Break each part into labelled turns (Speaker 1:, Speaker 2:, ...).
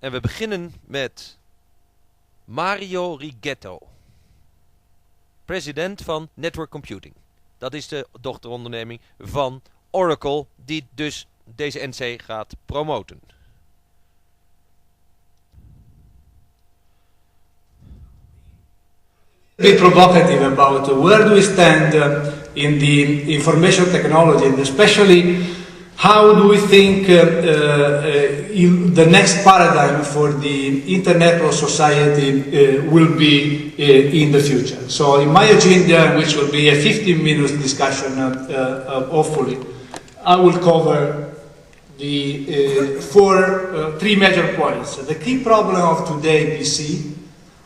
Speaker 1: En we beginnen met Mario Righetti, president van Network Computing. Dat is de dochteronderneming van Oracle, die dus deze NC gaat promoten.
Speaker 2: Be provocative about where do we stand in the information technology, and especially how do we think the next paradigm for the internet or society will be in the future. So in my agenda, which will be a 15-minute discussion, hopefully, I will cover the three major points. The key problem of today PC,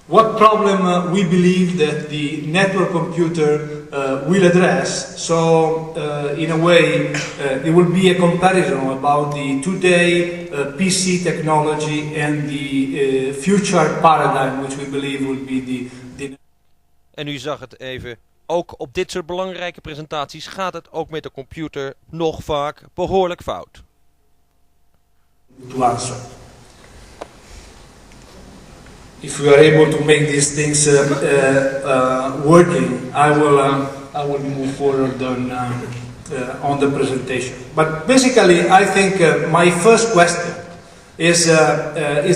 Speaker 2: what problem we believe that the network computer will address. So in a way it will be a comparison about the today PC technology and the future paradigm which we believe will be the.
Speaker 1: En u zag het even, ook op dit soort belangrijke presentaties gaat het ook met de computer nog vaak behoorlijk fout.
Speaker 2: To answer. If we are able to make these things working, I will move forward on the presentation. But basically, I think my first question is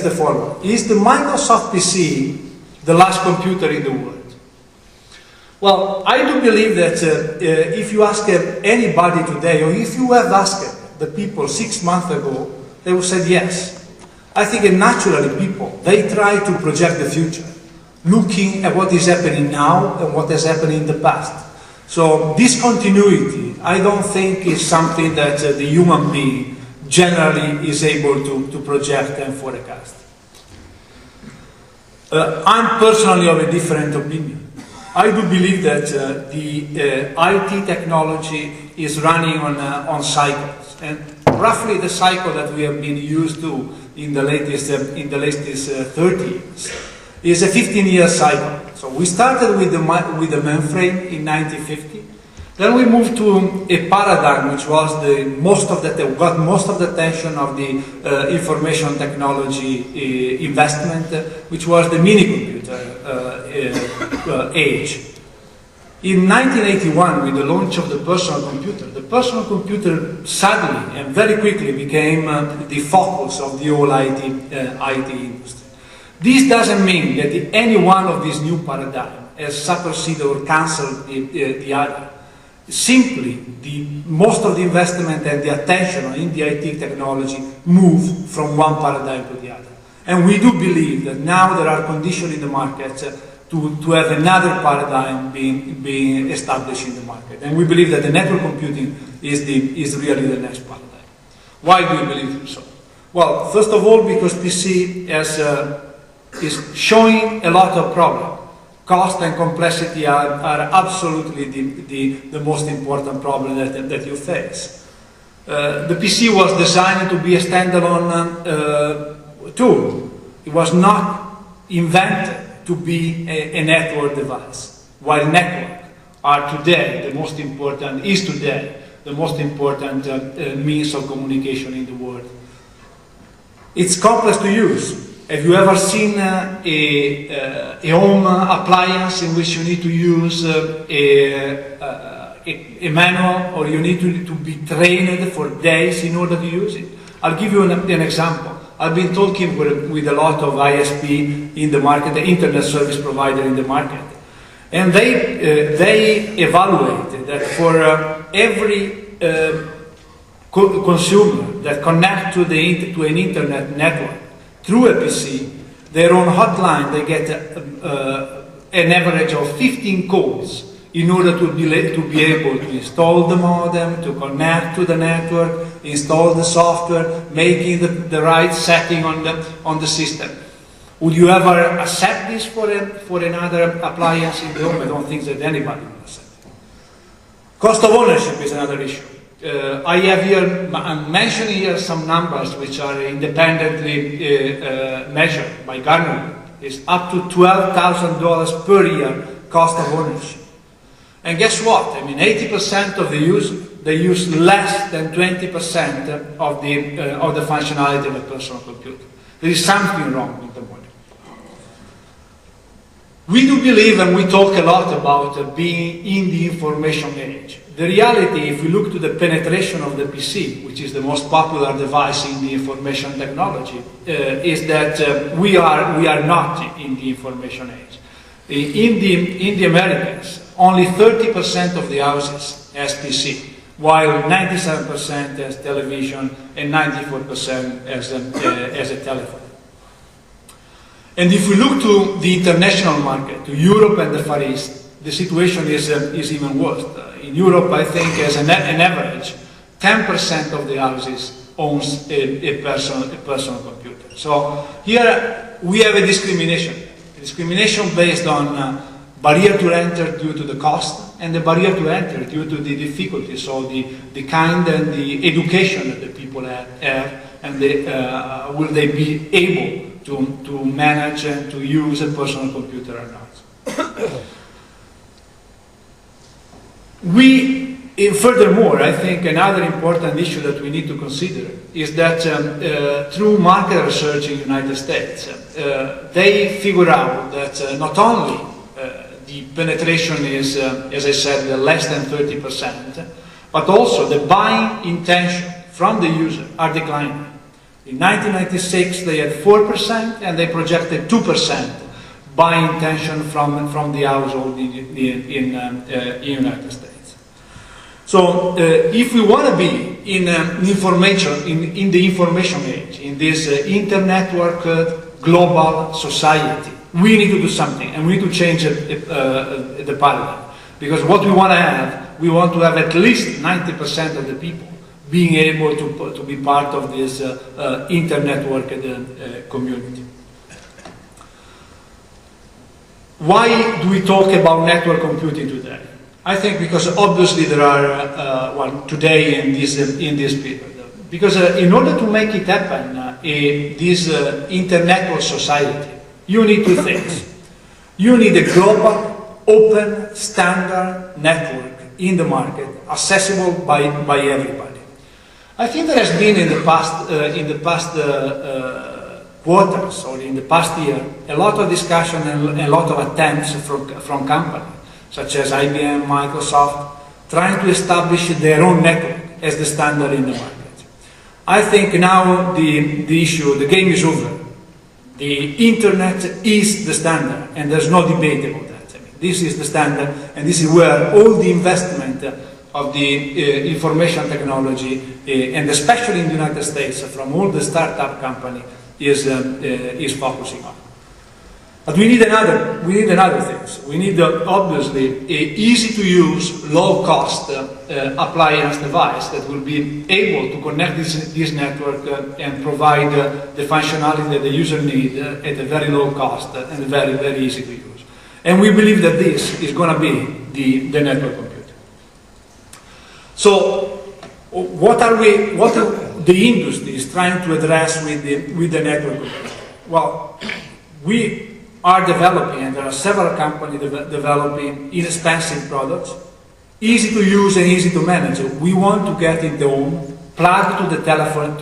Speaker 2: the following: is the Microsoft PC the last computer in the world? Well, I do believe that if you ask anybody today, or if you have asked the people 6 months ago, they would say yes. I think naturally people, they try to project the future, looking at what is happening now and what has happened in the past. So discontinuity, I don't think is something that the human being generally is able to project and forecast. I'm personally of a different opinion. I do believe that the IT technology is running on cycles, and roughly the cycle that we have been used to in the latest 30 years is a 15-year cycle. So we started with the mainframe in 1950. Then we moved to a paradigm which was got most of the attention of the information technology investment, which was the mini computer age. In 1981, with the launch of the personal computer suddenly and very quickly became the focus of the whole IT industry. This doesn't mean that any one of these new paradigms has superseded or cancelled the other. Simply, most of the investment and the attention in the IT technology moved from one paradigm to the other. And we do believe that now there are conditions in the market to have another paradigm being established in the market. And we believe that the network computing is really the next paradigm. Why do we believe so? Well, first of all, because PC is showing a lot of problems. Cost and complexity are absolutely the most important problem that you face. The PC was designed to be a standalone tool. It was not invented to be a network device, while network are today the most important means of communication in the world. It's complex to use. Have you ever seen a home appliance in which you need to use a manual, or you need to be trained for days in order to use it? I'll give you an example. I've been talking with a lot of ISP in the market, the internet service provider in the market, and they evaluated that for every consumer that connects to an internet network through a PC, their own hotline, they get an average of 15 calls in order to be able to install the modem, to connect to the network, install the software, making the right setting on the system. Would you ever accept this for another appliance in the home? I don't think that anybody will accept it. Cost of ownership is another issue. I'm mentioning here some numbers which are independently measured by Gartner. It's up to $12,000 per year cost of ownership. And guess what? I mean, 80% of the users, they use less than 20% of the functionality of a personal computer. There is something wrong with the model. We do believe, and we talk a lot about being in the information age. The reality, if we look to the penetration of the PC, which is the most popular device in the information technology, is that we are not in the information age. In the Americas, only 30% of the houses has PC, while 97% has television and 94% has a telephone. And if we look to the international market, to Europe and the Far East, the situation is even worse. In Europe, I think, as an average, 10% of the houses owns a personal computer. So here we have a discrimination based on barrier to enter due to the cost, and the barrier to enter due to the difficulties, so the kind and the education that the people have, and will they be able to manage and to use a personal computer or not. Furthermore, I think another important issue that we need to consider is that through market research in the United States, they figure out that not only the penetration is, as I said, less than 30%, but also the buying intention from the user are declining. In 1996, they had 4%, and they projected 2% buying intention from the household in the United States. So, if we want to be in the information age, in this inter-networked global society, we need to do something, and we need to change the paradigm. Because what we want to have at least 90% of the people being able to be part of this inter-networked community. Why do we talk about network computing today? I think because obviously there are, today in this period. Because in order to make it happen, this inter-network society, you need two things. You need a global, open, standard network in the market, accessible by everybody. I think there has been in the past quarters, or in the past year, a lot of discussion and a lot of attempts from companies, such as IBM, Microsoft, trying to establish their own network as the standard in the market. I think now the game is over. The internet is the standard, and there's no debate about that. I mean, this is the standard, and this is where all the investment of the information technology, and especially in the United States, from all the startup company, is focusing on. But we need another things. We need obviously an easy to use, low cost appliance device that will be able to connect this network and provide the functionality that the user needs at a very low cost and very, very easy to use. And we believe that this is going to be the network computer. So what the industry is trying to address with the network computer? Well, we are developing, and there are several companies developing inexpensive products, easy to use and easy to manage. We want to get in the home, plug to the telephone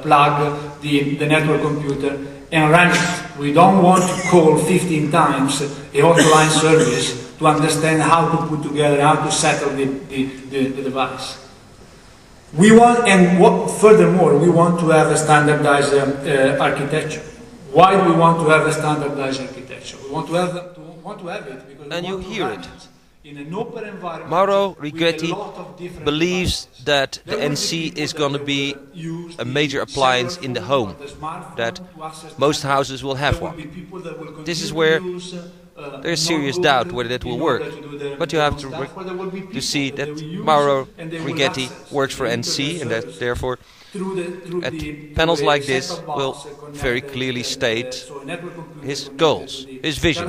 Speaker 2: plug the network computer, and run it. We don't want to call 15 times a hotline service to understand how to put together, how to settle the device. We want, furthermore, we want to have a standardized architecture. Why do we want to have a standardized architecture? We want to have it because
Speaker 1: and you hear it.
Speaker 2: In an open environment.
Speaker 1: Mauro Righetti believes that the NC is going to be a major appliance in the home, that most houses will have one. This is where there is serious doubt whether that will work, but you have to see that Mauro Righetti works for NC, and that therefore at panels like this will very clearly state his goals, his vision.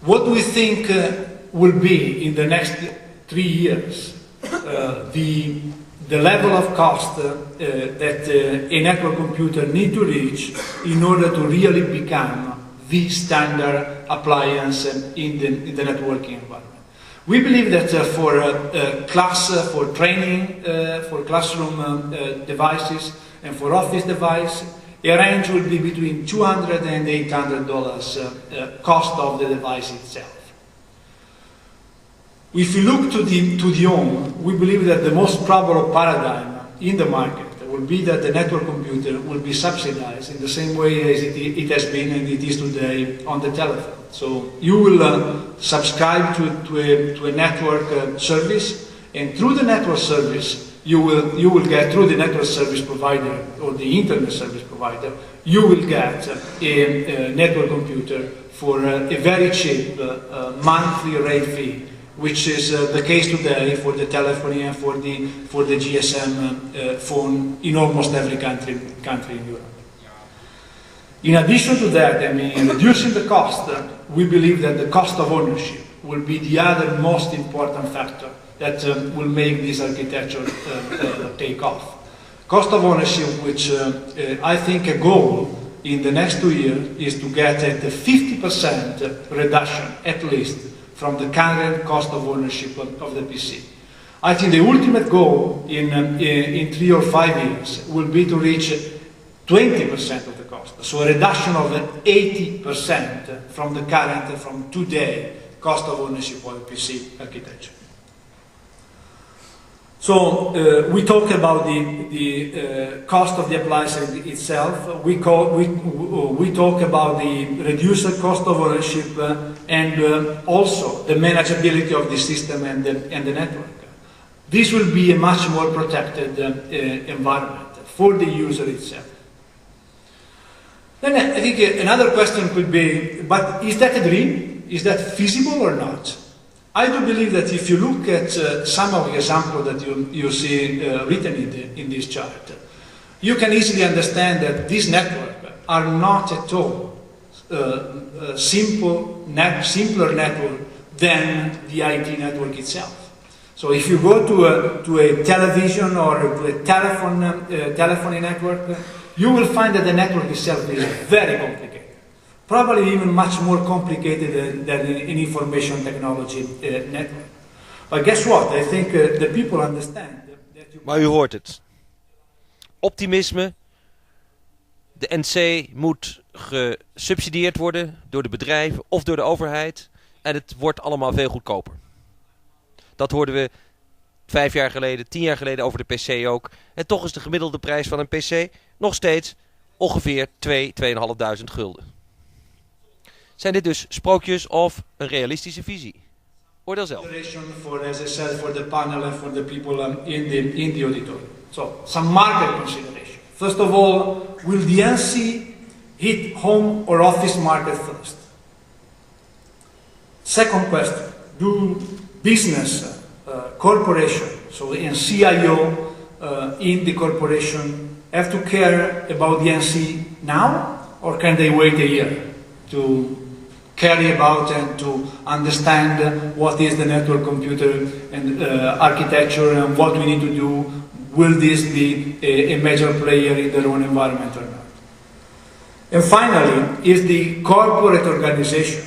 Speaker 2: What do we think will be in the next 3 years the level of cost that a network computer needs to reach in order to really become the standard appliance in the networking environment? We believe that for training, for classroom devices, and for office device, a range will be between $200 and $800 cost of the device itself. If you look to the home, we believe that the most probable paradigm in the market will be that the network computer will be subsidized in the same way as it has been and it is today on the telephone. So you will subscribe to a network service, and through the network service, you will get, through the network service provider or the internet service provider, you will get a network computer for a very cheap monthly rate fee, which is the case today for the telephony and for the GSM phone in almost every country in Europe. In addition to that, in reducing the cost, we believe that the cost of ownership will be the other most important factor that will make this architecture take off. Cost of ownership, which I think a goal in the next 2 years is to get a 50% reduction, at least, from the current cost of ownership of the PC. I think the ultimate goal in 3 or 5 years will be to reach 20% of the cost, so a reduction of 80% from the current, from today, cost of ownership of the PC architecture. So we talk about the cost of the appliance itself. We talk about the reduced cost of ownership and also the manageability of the system and the network. This will be a much more protected environment for the user itself. Then I think another question could be, but is that a dream? Is that feasible or not? I do believe that if you look at some of the examples that you see written in this chart, you can easily understand that these networks are not at all simpler network than the IT network itself. So if you go to a television or to a telephony network, you will find that the network itself is very complicated. Probably even much more complicated than an information technology network. But guess what? I think the people understand that you...
Speaker 1: Maar u hoort het. Optimisme. De NC moet gesubsidieerd worden door de bedrijven of door de overheid. En het wordt allemaal veel goedkoper. Dat hoorden we 5 jaar geleden, 10 jaar geleden over de PC ook. En toch is de gemiddelde prijs van een PC nog steeds ongeveer 2.500 gulden. Zijn dit dus sprookjes of een realistische visie? Oordeel zelf.
Speaker 2: For, as I said, for the panel and for the people in the auditorium. So, some market consideration. First of all, will the NC hit home or office market first? Second question, do business, corporation, so the CIO in the corporation have to care about the NC now, or can they wait a year to carry about and to understand what is the network computer and architecture and what we need to do? Will this be a major player in their own environment or not? And finally, is the corporate organization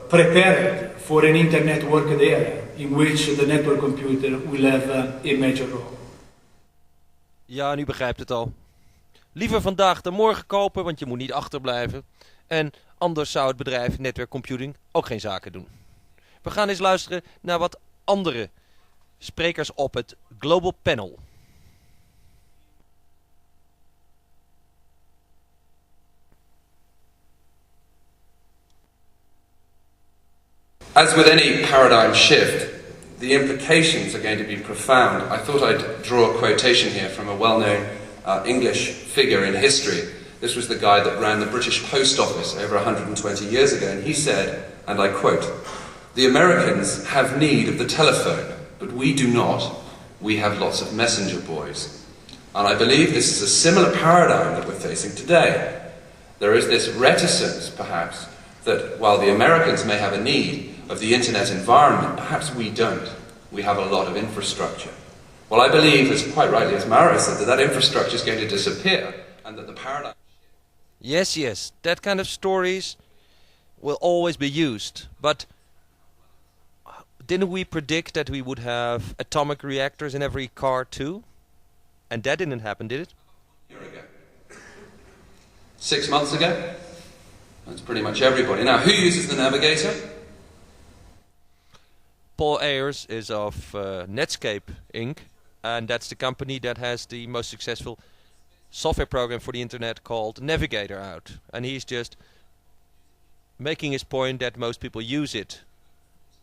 Speaker 2: prepared for an internet work area in which the network computer will have a major role?
Speaker 1: Ja, nu begrijpt het al. Liever vandaag dan morgen kopen, want je moet niet achterblijven. En anders zou het bedrijf Network Computing ook geen zaken doen. We gaan eens luisteren naar wat andere sprekers op het Global Panel.
Speaker 3: As with any paradigm shift, the implications are going to be profound. I thought I'd draw a quotation here from a well-known English figure in history. This was the guy that ran the British Post Office over 120 years ago, and he said, and I quote, "The Americans have need of the telephone, but we do not. We have lots of messenger boys." And I believe this is a similar paradigm that we're facing today. There is this reticence, perhaps, that while the Americans may have a need of the internet environment, perhaps we don't. We have a lot of infrastructure. Well, I believe, as quite rightly as Mauro said, that infrastructure is going to disappear, and that the paradigm...
Speaker 1: Yes, that kind of stories will always be used. But Didn't we predict that we would have atomic reactors in every car too? And that didn't happen, did it?
Speaker 3: A year ago. 6 months ago? That's pretty much everybody. Now, who uses the Navigator?
Speaker 1: Paul Ayers is of Netscape Inc. And that's the company that has the most successful software program for the internet called Navigator out. And he's just making his point that most people use it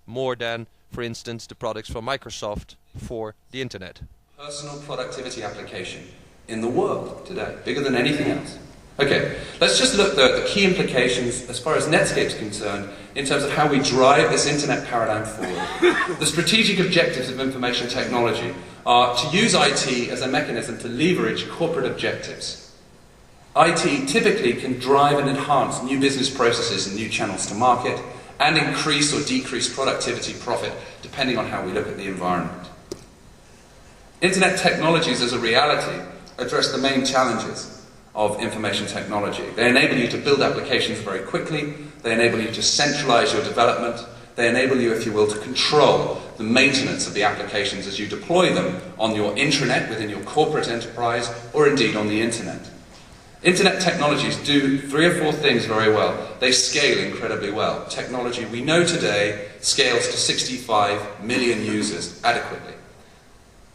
Speaker 1: more than, for instance, the products from Microsoft for the internet.
Speaker 3: Personal productivity application in the world today, bigger than anything else. Okay, let's just look at the key implications as far as Netscape's concerned in terms of how we drive this internet paradigm forward. The strategic objectives of information technology are to use IT as a mechanism to leverage corporate objectives. IT typically can drive and enhance new business processes and new channels to market and increase or decrease productivity, profit, depending on how we look at the environment. Internet technologies as a reality address the main challenges of information technology. They enable you to build applications very quickly, they enable you to centralize your development, they enable you, if you will, to control the maintenance of the applications as you deploy them on your intranet within your corporate enterprise or indeed on the internet. Internet technologies do 3 or 4 things very well. They scale incredibly well. Technology we know today scales to 65 million users adequately.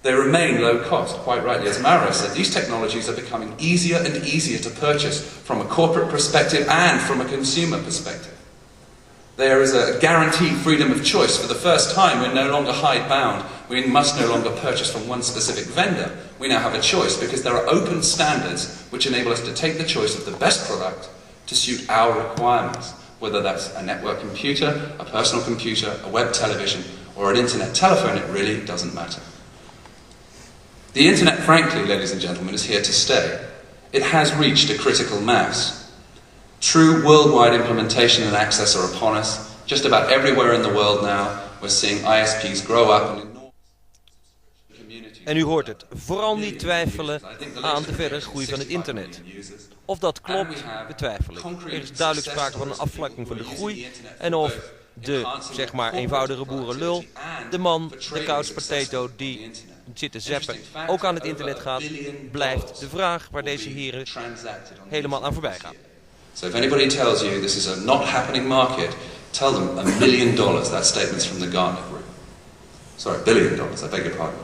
Speaker 3: They remain low cost, quite rightly. As Mara said, these technologies are becoming easier and easier to purchase from a corporate perspective and from a consumer perspective. There is a guaranteed freedom of choice. For the first time, we're no longer hidebound. We must no longer purchase from one specific vendor. We now have a choice because there are open standards which enable us to take the choice of the best product to suit our requirements, whether that's a network computer, a personal computer, a web television, or an internet telephone. It really doesn't matter. The internet, frankly, ladies and gentlemen, is here to stay. It has reached a critical mass. True worldwide implementation and access are upon us. Just about everywhere in the world now, we're seeing ISPs grow up and enormous communities.
Speaker 1: En u hoort het, vooral niet twijfelen aan de verdere groei van het internet. Of dat klopt, betwijfel ik. Er is duidelijk sprake van een afvlakking van de groei en of de, zeg maar, eenvoudige boerenlul, de man, de couch potato die zit te zappen, ook aan het internet gaat, blijft de vraag waar deze heren helemaal aan voorbij gaan.
Speaker 3: So if anybody tells you this is a not happening market, tell them $1 million. That statement's from the Gartner Group. Sorry, $1 billion, I beg your pardon.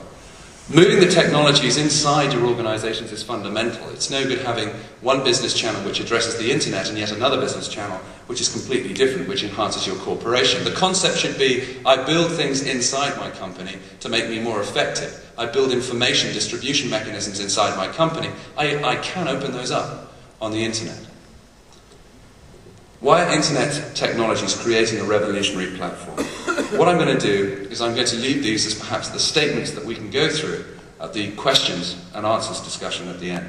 Speaker 3: Moving the technologies inside your organizations is fundamental. It's no good having one business channel which addresses the internet and yet another business channel which is completely different, which enhances your corporation. The concept should be, I build things inside my company to make me more effective. I build information distribution mechanisms inside my company. I can open those up on the internet. Why are internet technologies creating a revolutionary platform? What I'm going to do is I'm going to leave these as perhaps the statements that we can go through at the questions and answers discussion at the end.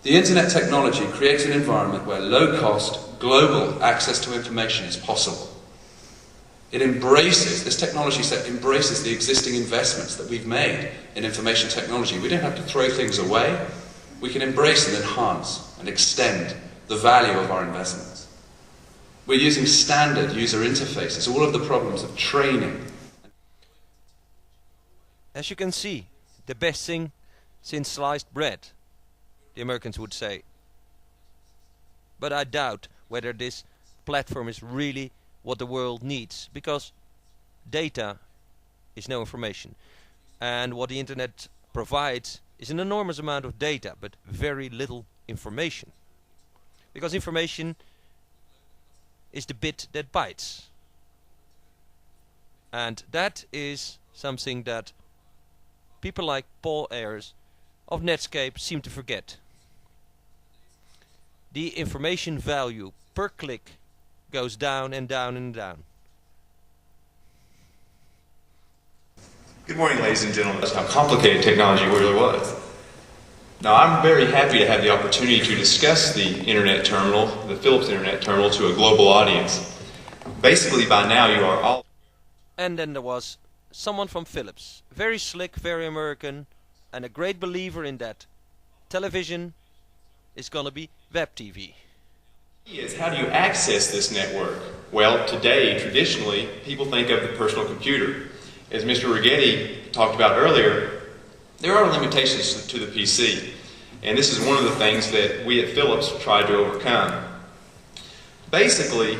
Speaker 3: The internet technology creates an environment where low-cost, global access to information is possible. It embraces, this technology set embraces the existing investments that we've made in information technology. We don't have to throw things away. We can embrace and enhance and extend the value of our investments. We're using standard user interfaces, all of the problems of training.
Speaker 1: As you can see, the best thing since sliced bread, the Americans would say. But I doubt whether this platform is really what the world needs, because data is no information. And what the internet provides is an enormous amount of data, but very little information. Because information is the bit that bites. And that is something that people like Paul Ayers of Netscape seem to forget. The information value per click goes down and down and down.
Speaker 4: Good morning, ladies and gentlemen. That's how complicated technology really was. Now, I'm very happy to have the opportunity to discuss the Internet Terminal, the Philips Internet Terminal, to a global audience. Basically, by now, you are all...
Speaker 1: And then there was someone from Philips, very slick, very American, and a great believer in that television is gonna be web TV.
Speaker 4: Is how do you access this network? Well, today, traditionally, people think of the personal computer. As Mr. Righetti talked about earlier, there are limitations to the PC. And this is one of the things that we at Philips tried to overcome. Basically,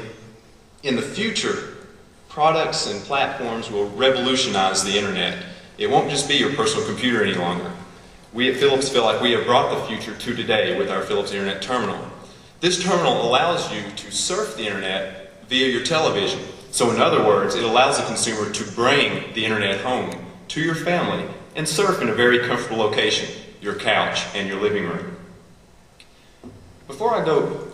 Speaker 4: in the future, products and platforms will revolutionize the internet. It won't just be your personal computer any longer. We at Philips feel like we have brought the future to today with our Philips Internet Terminal. This terminal allows you to surf the internet via your television. So in other words, it allows the consumer to bring the internet home to your family and surf in a very comfortable location, your couch and your living room. Before I go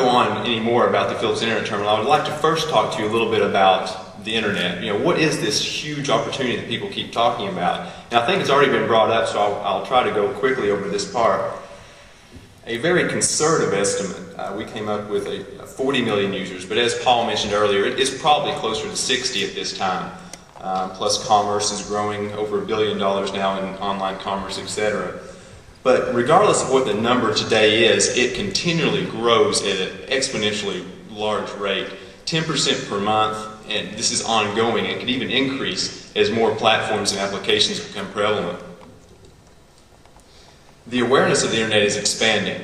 Speaker 4: on any more about the Philips Internet Terminal, I would like to first talk to you a little bit about the internet. What is this huge opportunity that people keep talking about? And I think it's already been brought up, so I'll try to go quickly over this part. A very conservative estimate, we came up with 40 million users, but as Paul mentioned earlier, it's probably closer to 60 at this time. Plus commerce is growing over $1 billion now in online commerce, etc. But regardless of what the number today is, it continually grows at an exponentially large rate, 10% per month, and this is ongoing. It could even increase as more platforms and applications become prevalent. The awareness of the internet is expanding,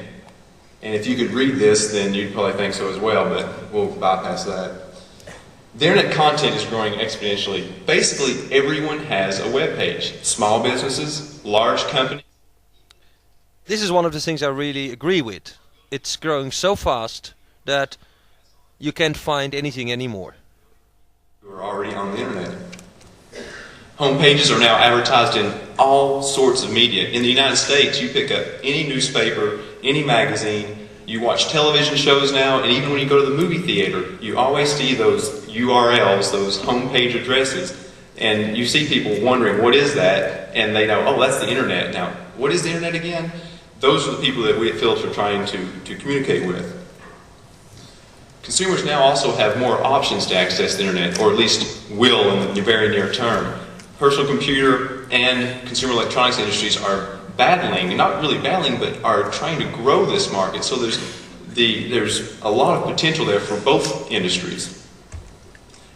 Speaker 4: and if you could read this, then you'd probably think so as well, but we'll bypass that. The internet content is growing exponentially. Basically, everyone has a web page. Small businesses, large companies.
Speaker 1: This is one of the things I really agree with. It's growing so fast that you can't find anything anymore.
Speaker 4: We're already on the internet. Home pages are now advertised in all sorts of media. In the United States, you pick up any newspaper, any magazine, you watch television shows now, and even when you go to the movie theater, you always see those URLs, those homepage addresses, and you see people wondering, what is that? And they know, oh, that's the internet. Now, what is the internet again? Those are the people that we at Philips are trying to communicate with. Consumers now also have more options to access the internet, or at least will in the very near term. Personal computer and consumer electronics industries are battling, not really battling, but are trying to grow this market. So there's a lot of potential there for both industries.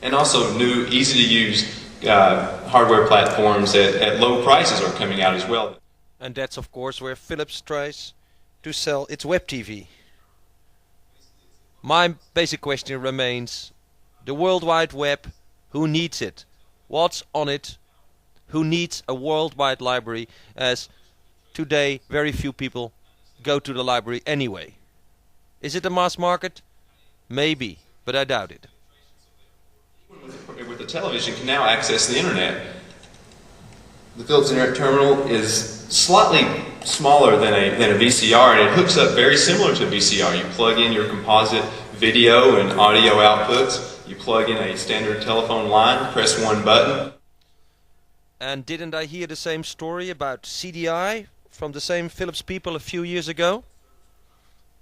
Speaker 4: And also new, easy-to-use hardware platforms at low prices are coming out as well.
Speaker 1: And that's of course where Philips tries to sell its web TV. My basic question remains, the World Wide Web, who needs it? What's on it? Who needs a worldwide library, as today very few people go to the library anyway? Is it a mass market? Maybe, but I doubt it.
Speaker 4: With the television can now access the internet. The Philips Internet Terminal is slightly smaller than a VCR, and it hooks up very similar to a VCR. You plug in your composite video and audio outputs, you plug in a standard telephone line, press one button.
Speaker 1: And didn't I hear the same story about CDI from the same Philips people a few years ago?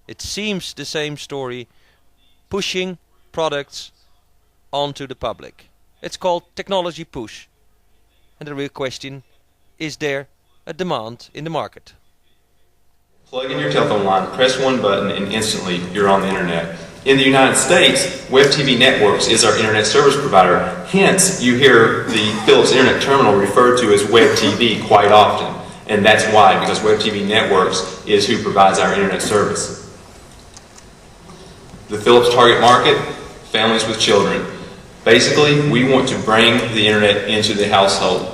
Speaker 1: It seems the same story, pushing products onto the public. It's called technology push. And the real question, is there a demand in the market?
Speaker 4: Plug in your telephone line, press one button, and instantly you're on the internet. In the United States, Web TV Networks is our internet service provider. Hence, you hear the Philips Internet Terminal referred to as Web TV quite often. And that's why, because Web TV Networks is who provides our internet service. The Philips target market, families with children. Basically, we want to bring the internet into the household.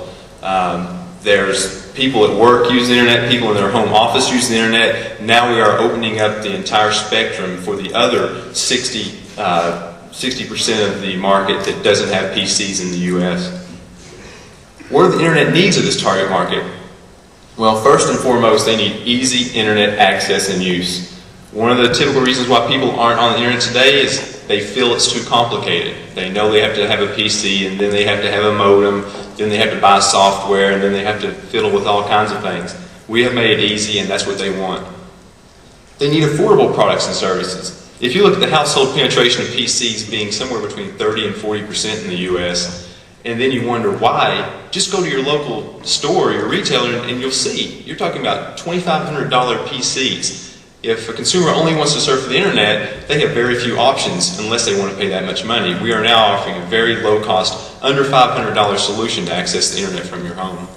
Speaker 4: There's people at work use the internet, people in their home office use the internet. Now we are opening up the entire spectrum for the other 60% of the market that doesn't have PCs in the US. What are the internet needs of this target market? Well, first and foremost, they need easy internet access and use. One of the typical reasons why people aren't on the internet today is they feel it's too complicated. They know they have to have a PC, and then they have to have a modem, then they have to buy software, and then they have to fiddle with all kinds of things. We have made it easy, and that's what they want. They need affordable products and services. If you look at the household penetration of PCs being somewhere between 30 and 40% in the US, and then you wonder why, just go to your local store, your retailer, and you'll see. You're talking about $2,500 PCs. If a consumer only wants to surf the internet, they have very few options unless they want to pay that much money. We are now offering a very low cost, under $500 solution to access the internet from your home.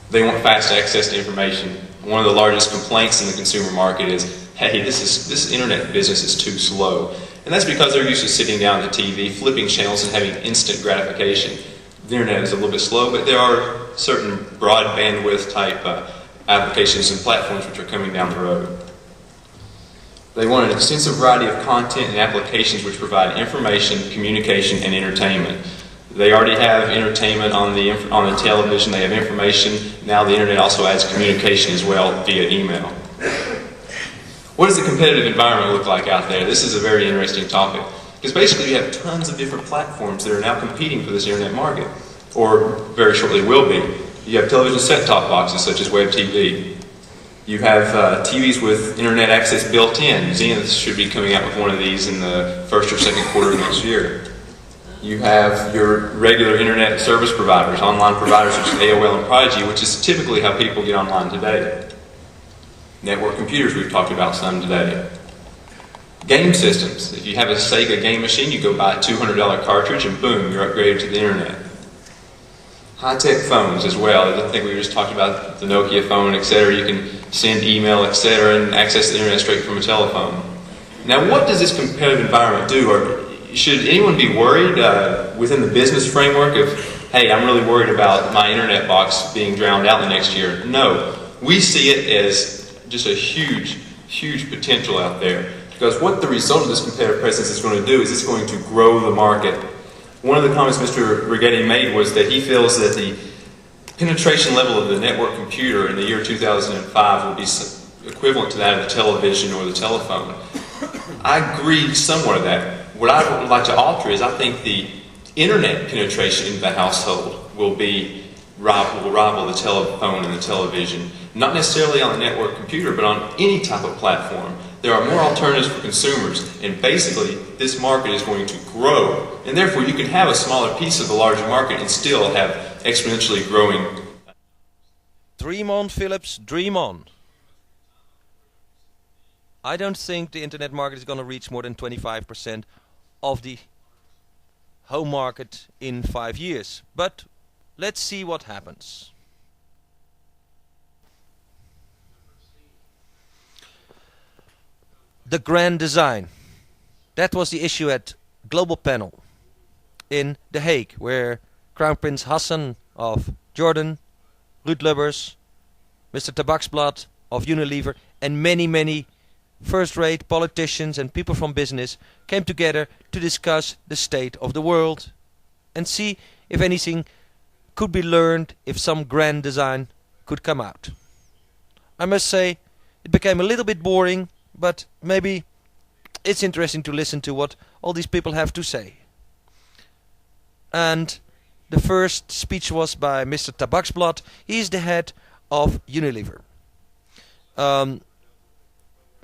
Speaker 4: They want fast access to information. One of the largest complaints in the consumer market is, hey, this internet business is too slow. And that's because they're used to sitting down at the TV, flipping channels and having instant gratification. The internet is a little bit slow, but there are certain broad bandwidth type applications and platforms which are coming down the road. They want an extensive variety of content and applications which provide information, communication, and entertainment. They already have entertainment on the television, they have information. Now the internet also adds communication as well via email. What does the competitive environment look like out there? This is a very interesting topic. Because basically you have tons of different platforms that are now competing for this internet market, or very shortly will be. You have television set-top boxes such as web TV. You have TVs with internet access built in. Zenith should be coming out with one of these in the first or second quarter of next year. You have your regular internet service providers, online providers such as AOL and Prodigy, which is typically how people get online today. Network computers, we've talked about some today. Game systems. If you have a Sega game machine, you go buy a $200 cartridge and boom, you're upgraded to the internet. High-tech phones as well. I think we just talked about the Nokia phone, etc. You can send email, etc. and access the internet straight from a telephone. Now, what does this competitive environment do? Or should anyone be worried within the business framework of, hey, I'm really worried about my internet box being drowned out the next year? No. We see it as just a huge, huge potential out there. Because what the result of this competitive presence is going to do is it's going to grow the market. One of the comments Mr. Righetti made was that he feels that the penetration level of the network computer in the year 2005 will be equivalent to that of the television or the telephone. I agree somewhat with that. What I would like to alter is I think the internet penetration in the household will rival the telephone and the television. Not necessarily on the network computer, but on any type of platform. There are more alternatives for consumers, and basically this market is going to grow. And therefore you can have a smaller piece of the larger market and still have exponentially growing.
Speaker 1: Dream on, Philips, dream on. I don't think the internet market is going to reach more than 25% of the home market in 5 years. But let's see what happens. The grand design. That was the issue at Global Panel in The Hague, where Crown Prince Hassan of Jordan, Ruud Lubbers, Mr. Tabaksblad of Unilever, and many first-rate politicians and people from business came together to discuss the state of the world and see if anything could be learned, if some grand design could come out. I must say, it became a little bit boring, but maybe it's interesting to listen to what all these people have to say. And the first speech was by Mr. Tabaksblad. He's the head of Unilever.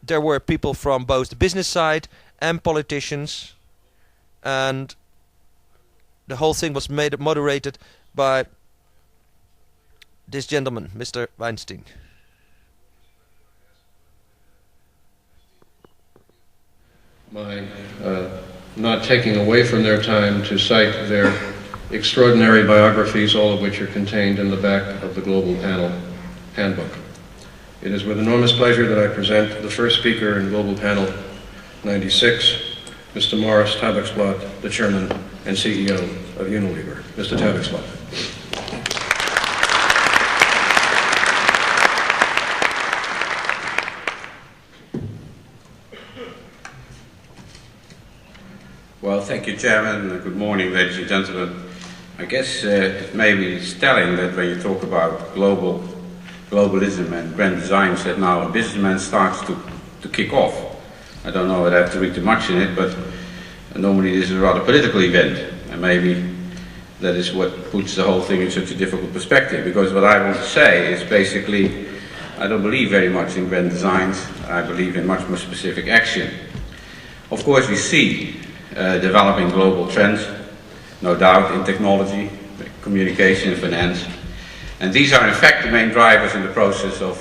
Speaker 1: There were people from both the business side and politicians, and the whole thing was moderated by this gentleman, Mr. Weinstein.
Speaker 5: My not taking away from their time to cite their extraordinary biographies, all of which are contained in the back of the Global Panel Handbook. It is with enormous pleasure that I present the first speaker in Global Panel 96, Mr. Maurice Tabaksblad, the Chairman and CEO of Unilever. Mr. Tabaksblad.
Speaker 6: Well, thank you, Chairman. Good morning, ladies and gentlemen. I guess maybe it's telling that when you talk about globalism and grand designs, that now a businessman starts to kick off. I don't know whether I have to read too much in it, but normally this is a rather political event, and maybe that is what puts the whole thing in such a difficult perspective, because what I want to say is basically, I don't believe very much in grand designs. I believe in much more specific action. Of course, we see developing global trends, no doubt, in technology, communication, and finance. And these are in fact the main drivers in the process of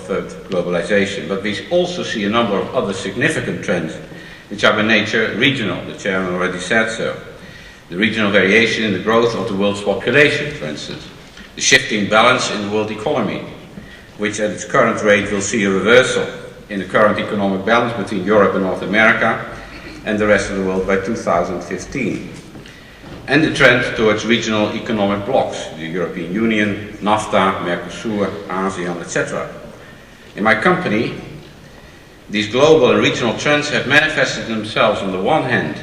Speaker 6: globalization. But we also see a number of other significant trends which are by nature regional. The chairman already said so. The regional variation in the growth of the world's population, for instance. The shifting balance in the world economy, which at its current rate will see a reversal in the current economic balance between Europe and North America and the rest of the world by 2015. And the trend towards regional economic blocs, the European Union, NAFTA, Mercosur, ASEAN, etc. In my company, these global and regional trends have manifested themselves on the one hand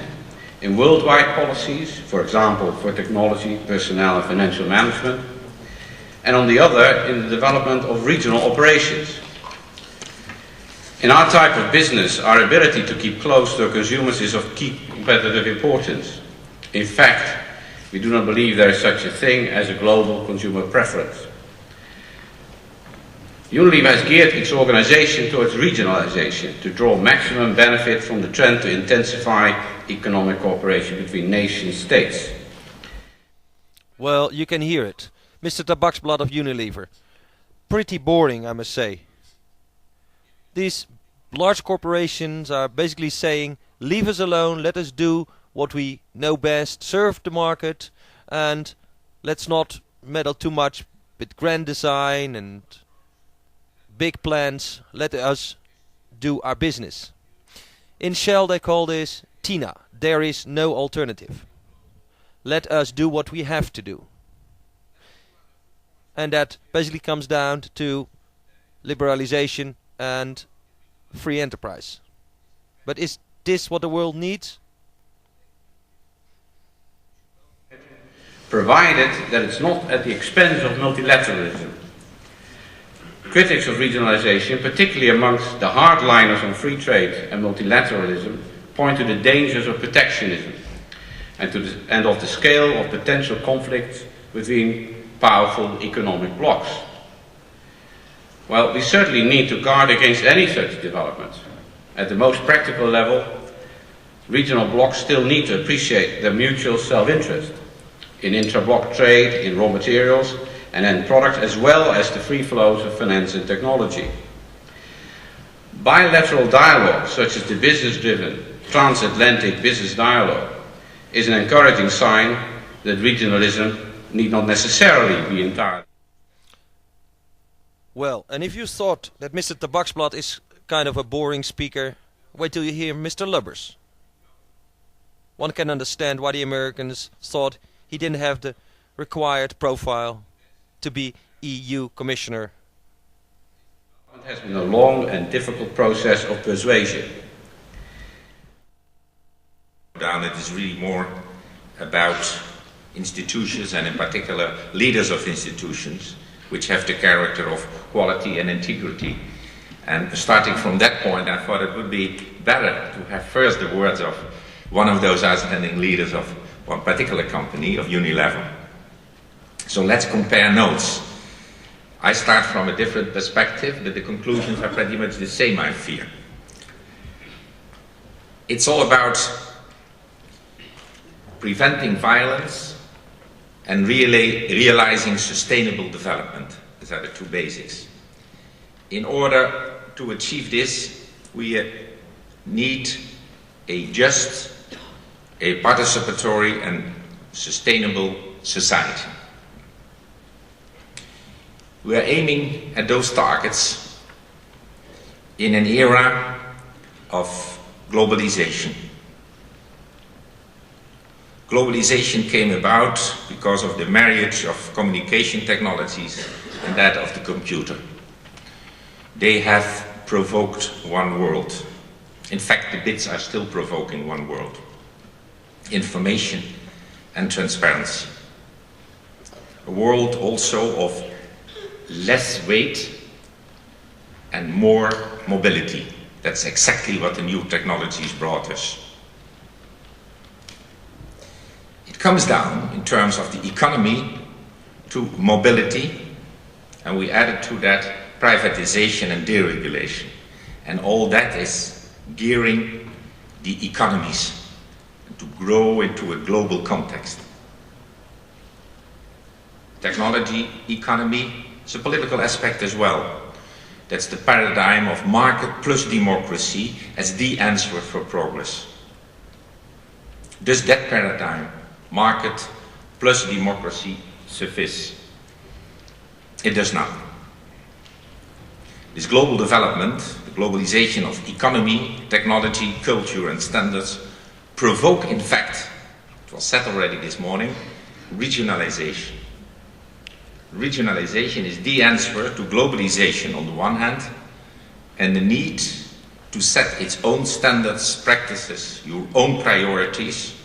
Speaker 6: in worldwide policies, for example, for technology, personnel and financial management, and on the other in the development of regional operations. In our type of business, our ability to keep close to our consumers is of key competitive importance. In fact, we do not believe there is such a thing as a global consumer preference. Unilever has geared its organization towards regionalization to draw maximum benefit from the trend to intensify economic cooperation between nation states.
Speaker 1: Well, you can hear it. Mr. Tabaksblad of Unilever. Pretty boring, I must say. These large corporations are basically saying, leave us alone, let us do what we know best, serve the market, and let's not meddle too much with grand design and big plans. Let us do our business. In Shell they call this TINA. There is no alternative. Let us do what we have to do. And that basically comes down to liberalization and free enterprise. But is this what the world needs?
Speaker 6: Provided that it's not at the expense of multilateralism. Critics of regionalization, particularly amongst the hardliners on free trade and multilateralism, point to the dangers of protectionism and of the scale of potential conflicts between powerful economic blocs. Well, we certainly need to guard against any such developments. At the most practical level, regional blocs still need to appreciate their mutual self-interest in intra-bloc trade, in raw materials and end products, as well as the free flows of finance and technology. Bilateral dialogue, such as the business-driven transatlantic business dialogue, is an encouraging sign that regionalism need not necessarily be entirely.
Speaker 1: Well, and if you thought that Mr. Tabaksblad is kind of a boring speaker, wait till you hear Mr. Lubbers. One can understand why the Americans thought he didn't have the required profile to be EU Commissioner.
Speaker 6: It has been a long and difficult process of persuasion.
Speaker 7: It is really more about institutions and in particular leaders of institutions which have the character of quality and integrity. And starting from that point, I thought it would be better to have first the words of one of those outstanding leaders of one particular company, of Unilever. So let's compare notes. I start from a different perspective, but the conclusions are pretty much the same, I fear. It's all about preventing violence and realizing sustainable development. These are the two basics. In order to achieve this, we need a just, a participatory and sustainable society. We are aiming at those targets in an era of globalization. Globalization came about because of the marriage of communication technologies and that of the computer. They have provoked one world. In fact, the bits are still provoking one world. Information and transparency. A world also of less weight and more mobility. That's exactly what the new technologies brought us. It comes down, in terms of the economy, to mobility, and we added to that privatization and deregulation. And all that is gearing the economies to grow into a global context. Technology, economy, It's a political aspect as well. That's the paradigm of market plus democracy as the answer for progress. Does that paradigm, market plus democracy, suffice? It does not. This global development, the globalization of economy, technology, culture and standards provoke, in fact, it was said already this morning, regionalization. Regionalization is the answer to globalization on the one hand, and the need to set its own standards, practices, your own priorities,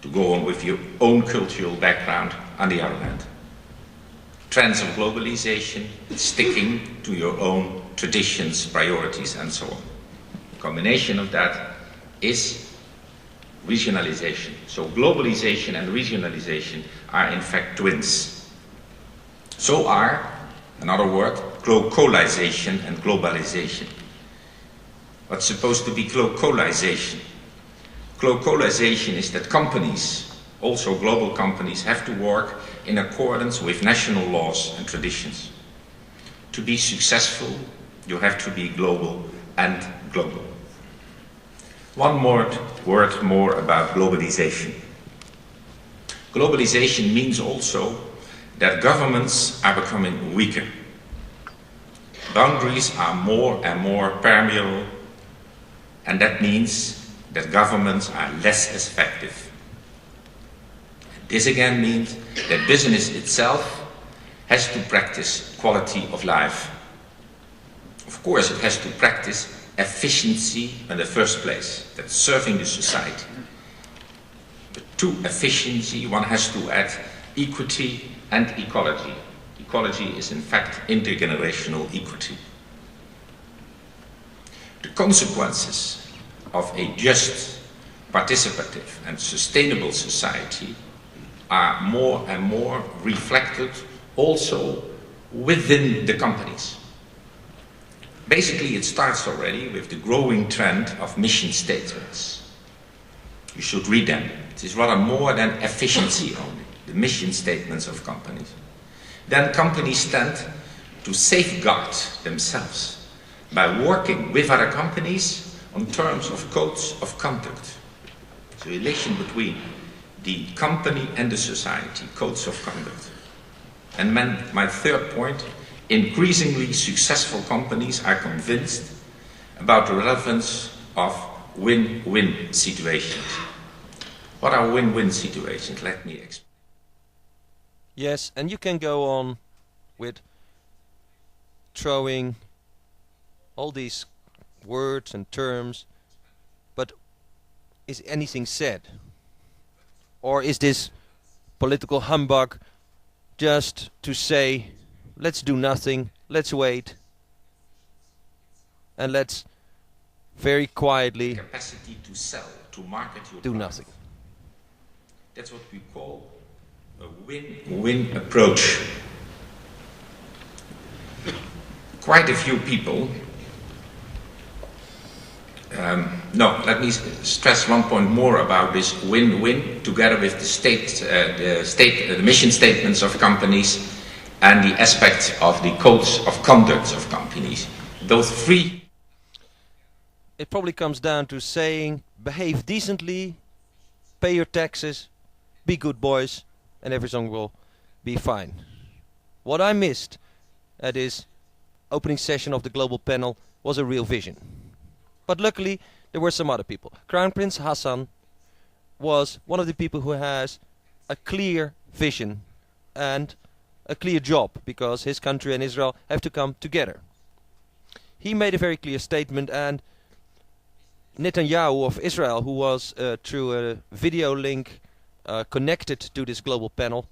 Speaker 7: to go on with your own cultural background on the other hand. Trends of globalization, sticking to your own traditions, priorities and so on. The combination of that is regionalization. So globalization and regionalization are in fact twins. So are, another word, globalization and globalization. What's supposed to be globalization? Globalization is that companies, also global companies, have to work in accordance with national laws and traditions. To be successful, you have to be global and global. One more word more about globalization. Globalization means also that governments are becoming weaker. Boundaries are more and more permeable, and that means that governments are less effective. This again means that business itself has to practice quality of life. Of course, it has to practice efficiency in the first place, that's serving the society. But to efficiency, one has to add equity and ecology. Ecology is in fact intergenerational equity. The consequences of a just, participative and sustainable society are more and more reflected also within the companies. Basically, it starts already with the growing trend of mission statements. You should read them. It is rather more than efficiency only, the mission statements of companies. Then companies tend to safeguard themselves by working with other companies on terms of codes of conduct. The relation between the company and the society, codes of conduct. And my third point, increasingly successful companies are convinced about the relevance of win-win situations. What are win-win situations? Let me explain.
Speaker 1: Yes, and you can go on with throwing all these words and terms, but is anything said? Or is this political humbug just to say, let's do nothing, let's wait, and let's very quietly
Speaker 7: capacity to sell, to market your
Speaker 1: do
Speaker 7: product.
Speaker 1: nothing?
Speaker 7: That's what we call a win-win approach. Quite a few people let me stress one point more about this win-win, together with the mission statements of companies and the aspects of the codes of conduct of companies. Those three.
Speaker 1: It probably comes down to saying, behave decently, pay your taxes, be good boys, and everything will be fine. What I missed at this opening session of the global panel was a real vision. But luckily, there were some other people. Crown Prince Hassan was one of the people who has a clear vision and a clear job, because his country and Israel have to come together. He made a very clear statement, and Netanyahu of Israel, who was through a video link connected to this global panel,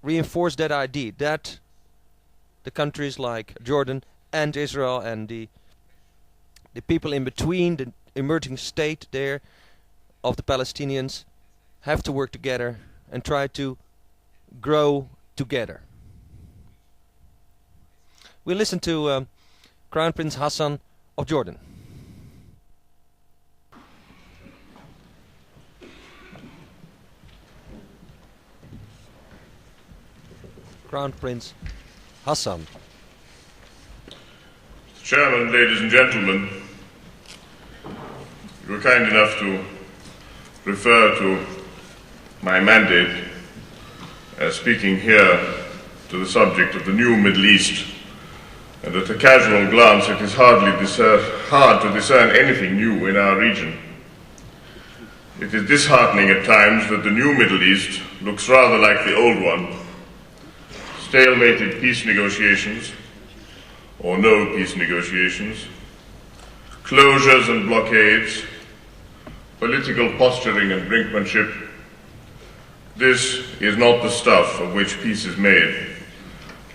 Speaker 1: reinforced that idea that the countries like Jordan and Israel and the people in between, the emerging state there of the Palestinians, have to work together and try to grow together. We listen to Crown Prince Hassan of Jordan. Crown Prince Hassan.
Speaker 8: Chairman, ladies and gentlemen, you were kind enough to refer to my mandate as speaking here to the subject of the new Middle East, and at a casual glance it is hard to discern anything new in our region. It is disheartening at times that the new Middle East looks rather like the old one. Stalemated peace negotiations, or no peace negotiations, closures and blockades, political posturing and brinkmanship. This is not the stuff of which peace is made,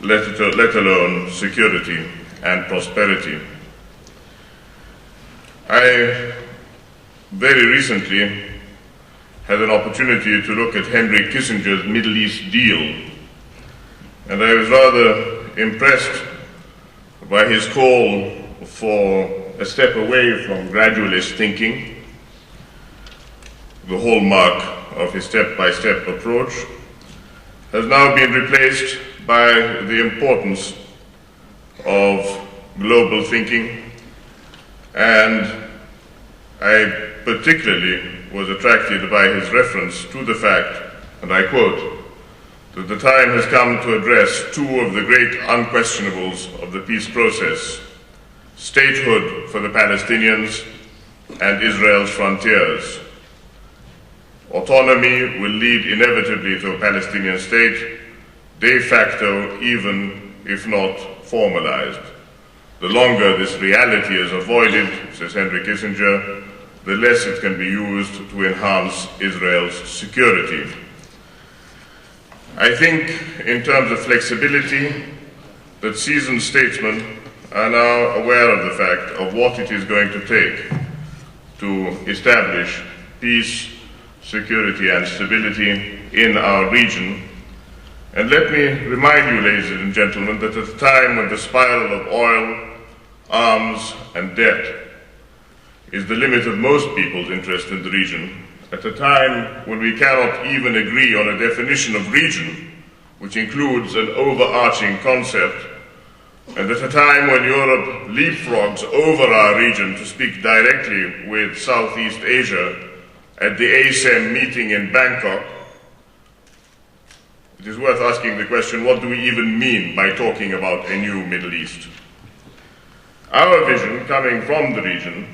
Speaker 8: let alone security and prosperity. I very recently had an opportunity to look at Henry Kissinger's Middle East deal, and I was rather impressed by his call for a step away from gradualist thinking, the hallmark of his step-by-step approach, has now been replaced by the importance of global thinking, and I particularly was attracted by his reference to the fact, and I quote, that the time has come to address two of the great unquestionables of the peace process, statehood for the Palestinians and Israel's frontiers. Autonomy will lead inevitably to a Palestinian state, de facto even if not formalized. The longer this reality is avoided, says Henry Kissinger, the less it can be used to enhance Israel's security. I think, in terms of flexibility, that seasoned statesmen are now aware of the fact of what it is going to take to establish peace, security, and stability in our region. And let me remind you, ladies and gentlemen, that at a time when the spiral of oil, arms, and debt is the limit of most people's interest in the region, at a time when we cannot even agree on a definition of region, which includes an overarching concept, and at a time when Europe leapfrogs over our region to speak directly with Southeast Asia at the ASEM meeting in Bangkok, it is worth asking the question, what do we even mean by talking about a new Middle East? Our vision, coming from the region,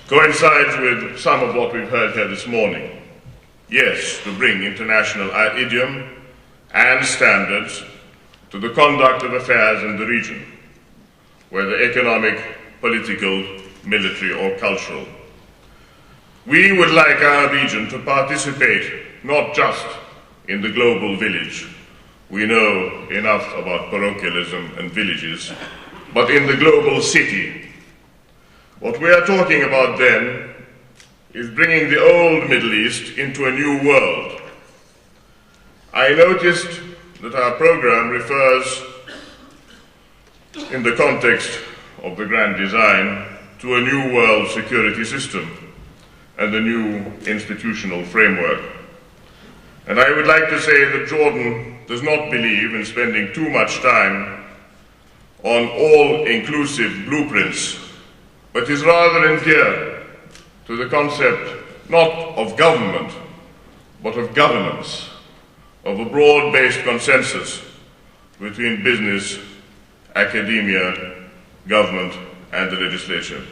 Speaker 8: coincides with some of what we've heard here this morning. Yes, to bring international idiom and standards to the conduct of affairs in the region, whether economic, political, military, or cultural. We would like our region to participate not just in the global village. We know enough about parochialism and villages, but in the global city. What we are talking about then is bringing the old Middle East into a new world. I noticed that our program refers, in the context of the grand design, to a new world security system and a new institutional framework. And I would like to say that Jordan does not believe in spending too much time on all-inclusive blueprints, but is rather endeared to the concept not of government, but of governance, of a broad-based consensus between business, academia, government, and the legislature.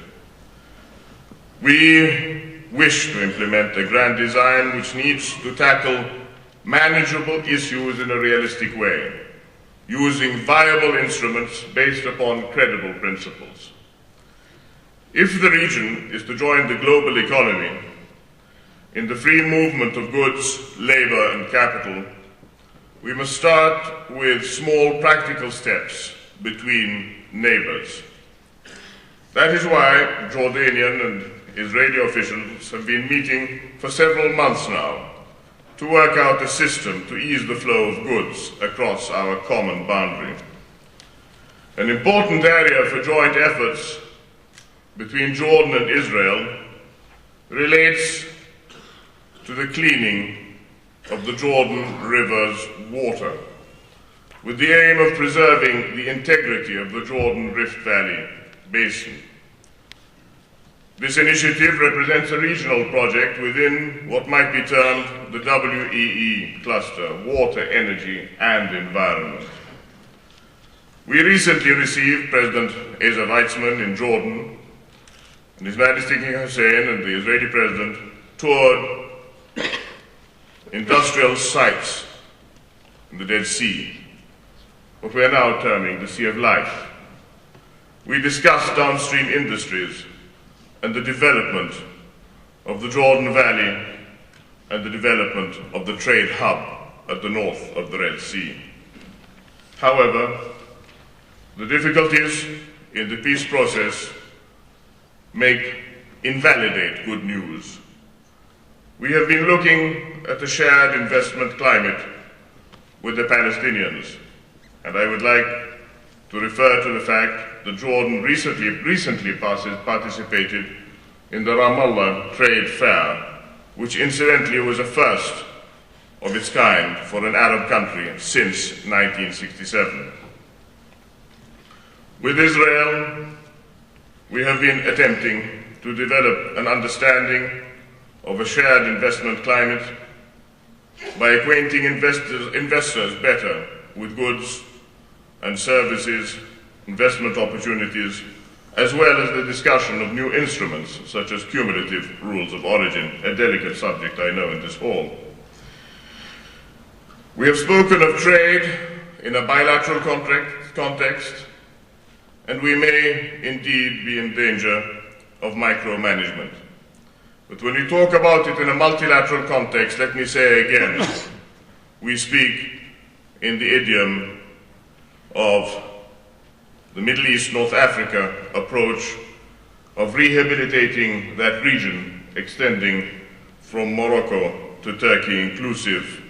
Speaker 8: We wish to implement a grand design which needs to tackle manageable issues in a realistic way, using viable instruments based upon credible principles. If the region is to join the global economy in the free movement of goods, labor, and capital, we must start with small practical steps between neighbors. That is why Jordanian and Israeli officials have been meeting for several months now to work out a system to ease the flow of goods across our common boundary. An important area for joint efforts between Jordan and Israel relates to the cleaning of the Jordan River's water. with the aim of preserving the integrity of the Jordan Rift Valley Basin. This initiative represents a regional project within what might be termed the WEE cluster, Water, Energy and Environment. We recently received President Asa Weizmann in Jordan, and His Majesty King Hussein and the Israeli President toured industrial sites in the Dead Sea, what we are now terming the Sea of Life. We discussed downstream industries and the development of the Jordan Valley and the development of the trade hub at the north of the Red Sea. However, the difficulties in the peace process invalidate good news. We have been looking at a shared investment climate with the Palestinians, and I would like to refer to the fact that Jordan recently participated in the Ramallah Trade Fair, which incidentally was a first of its kind for an Arab country since 1967. With Israel, we have been attempting to develop an understanding of a shared investment climate by acquainting investors better with goods and services, investment opportunities, as well as the discussion of new instruments such as cumulative rules of origin, a delicate subject I know in this hall. We have spoken of trade in a bilateral context, and we may indeed be in danger of micromanagement. But when we talk about it in a multilateral context, let me say again, we speak in the idiom of the Middle East, North Africa approach of rehabilitating that region extending from Morocco to Turkey inclusive,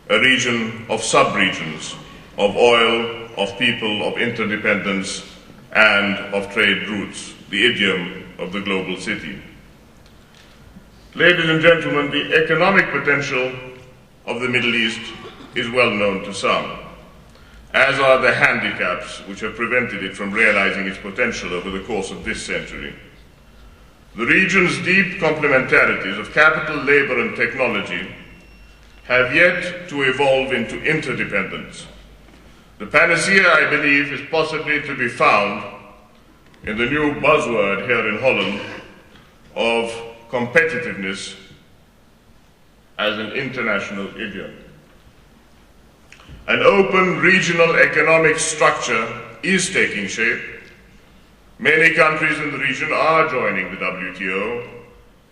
Speaker 8: a region of sub-regions, of oil, of people, of interdependence, and of trade routes, the idiom of the global city. Ladies and gentlemen, the economic potential of the Middle East is well known to some, as are the handicaps which have prevented it from realizing its potential over the course of this century. The region's deep complementarities of capital, labor, and technology have yet to evolve into interdependence. The panacea, I believe, is possibly to be found in the new buzzword here in Holland of competitiveness as an international idiom. An open regional economic structure is taking shape. Many countries in the region are joining the WTO,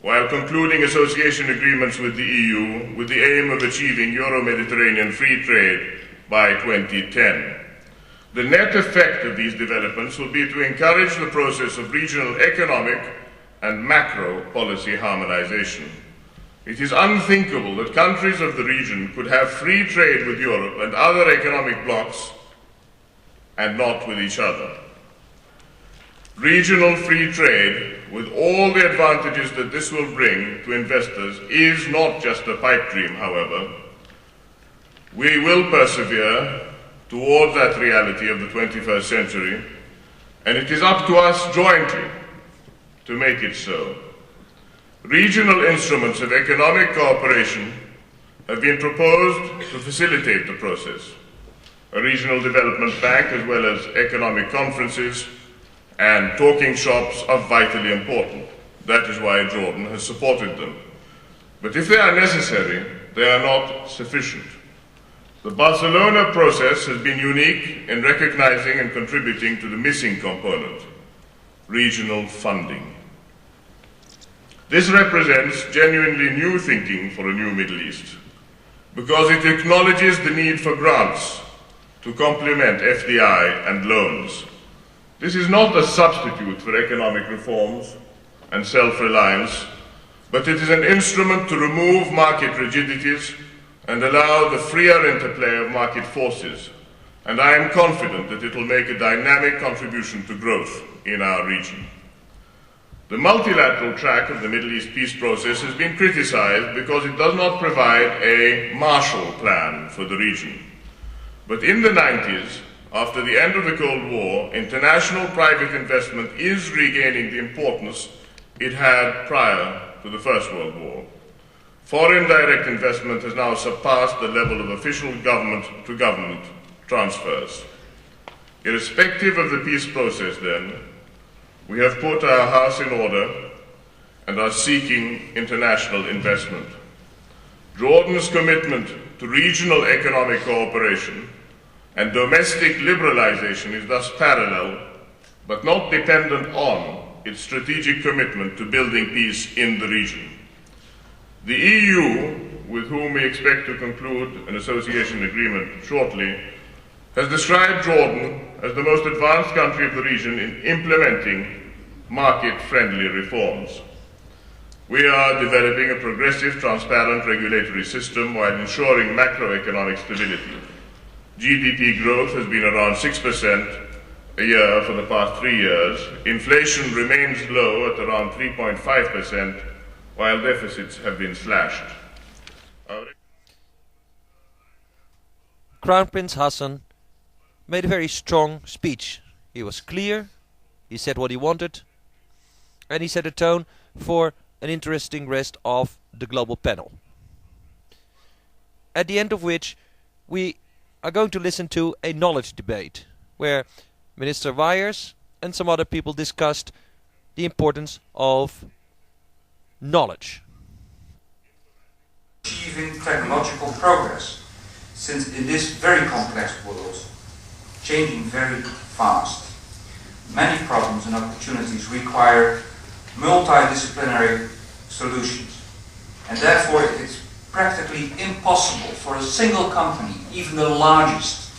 Speaker 8: while concluding association agreements with the EU with the aim of achieving Euro-Mediterranean free trade by 2010. The net effect of these developments will be to encourage the process of regional economic and macro policy harmonization. It is unthinkable that countries of the region could have free trade with Europe and other economic blocs and not with each other. Regional free trade, with all the advantages that this will bring to investors, is not just a pipe dream, however. We will persevere toward that reality of the 21st century, and it is up to us jointly to make it so. Regional instruments of economic cooperation have been proposed to facilitate the process. A regional development bank, as well as economic conferences and talking shops, are vitally important. That is why Jordan has supported them. But if they are necessary, they are not sufficient. The Barcelona process has been unique in recognizing and contributing to the missing component, regional funding. This represents genuinely new thinking for a new Middle East, because it acknowledges the need for grants to complement FDI and loans. This is not a substitute for economic reforms and self-reliance, but it is an instrument to remove market rigidities and allow the freer interplay of market forces. And I am confident that it will make a dynamic contribution to growth in our region. The multilateral track of the Middle East peace process has been criticized because it does not provide a Marshall Plan for the region. But in the 90s, after the end of the Cold War, international private investment is regaining the importance it had prior to the First World War. Foreign direct investment has now surpassed the level of official government-to-government transfers. Irrespective of the peace process, then, we have put our house in order and are seeking international investment. Jordan's commitment to regional economic cooperation and domestic liberalization is thus parallel, but not dependent on, its strategic commitment to building peace in the region. The EU, with whom we expect to conclude an association agreement shortly, has described Jordan as the most advanced country of the region in implementing market-friendly reforms. We are developing a progressive, transparent regulatory system while ensuring macroeconomic stability. GDP growth has been around 6% a year for the past 3 years. Inflation remains low at around 3.5%, while deficits have been slashed.
Speaker 1: Crown Prince Hassan made a very strong speech. He was clear, he said what he wanted, and he set a tone for an interesting rest of the global panel. At the end of which we are going to listen to a knowledge debate, where Minister Weyers and some other people discussed the importance of knowledge.
Speaker 9: Achieving technological progress, since in this very complex world, changing very fast, many problems and opportunities require multidisciplinary solutions, and therefore it's practically impossible for a single company, even the largest,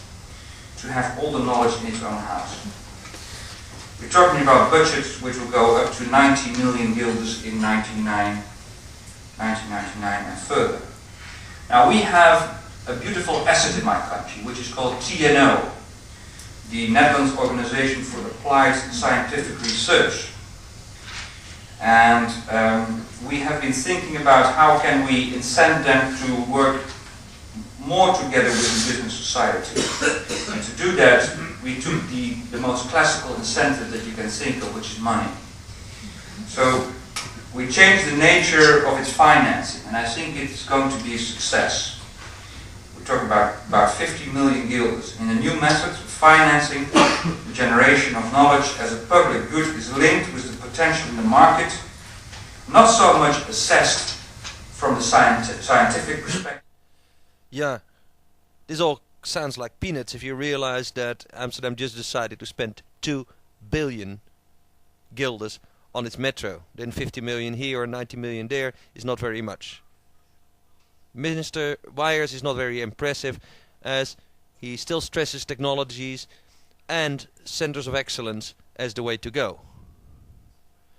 Speaker 9: to have all the knowledge in its own house. We're talking about budgets which will go up to 90 million guilders in 1999 and further. Now we have a beautiful asset in my country which is called TNO, the Netherlands Organization for Applied Scientific Research. And we have been thinking about how can we incent them to work more together with the business society. And to do that, we took the most classical incentive that you can think of, which is money. So we changed the nature of its financing, and I think it's going to be a success. We're talking about 50 million guilders. In a new method of financing, the generation of knowledge as a public good is linked with the potential in the market, not so much assessed from the scientific perspective.
Speaker 1: Yeah, this all sounds like peanuts if you realize that Amsterdam just decided to spend 2 billion guilders on its metro. Then 50 million here or 90 million there is not very much. Minister Weyers is not very impressive, as he still stresses technologies and centers of excellence as the way to go.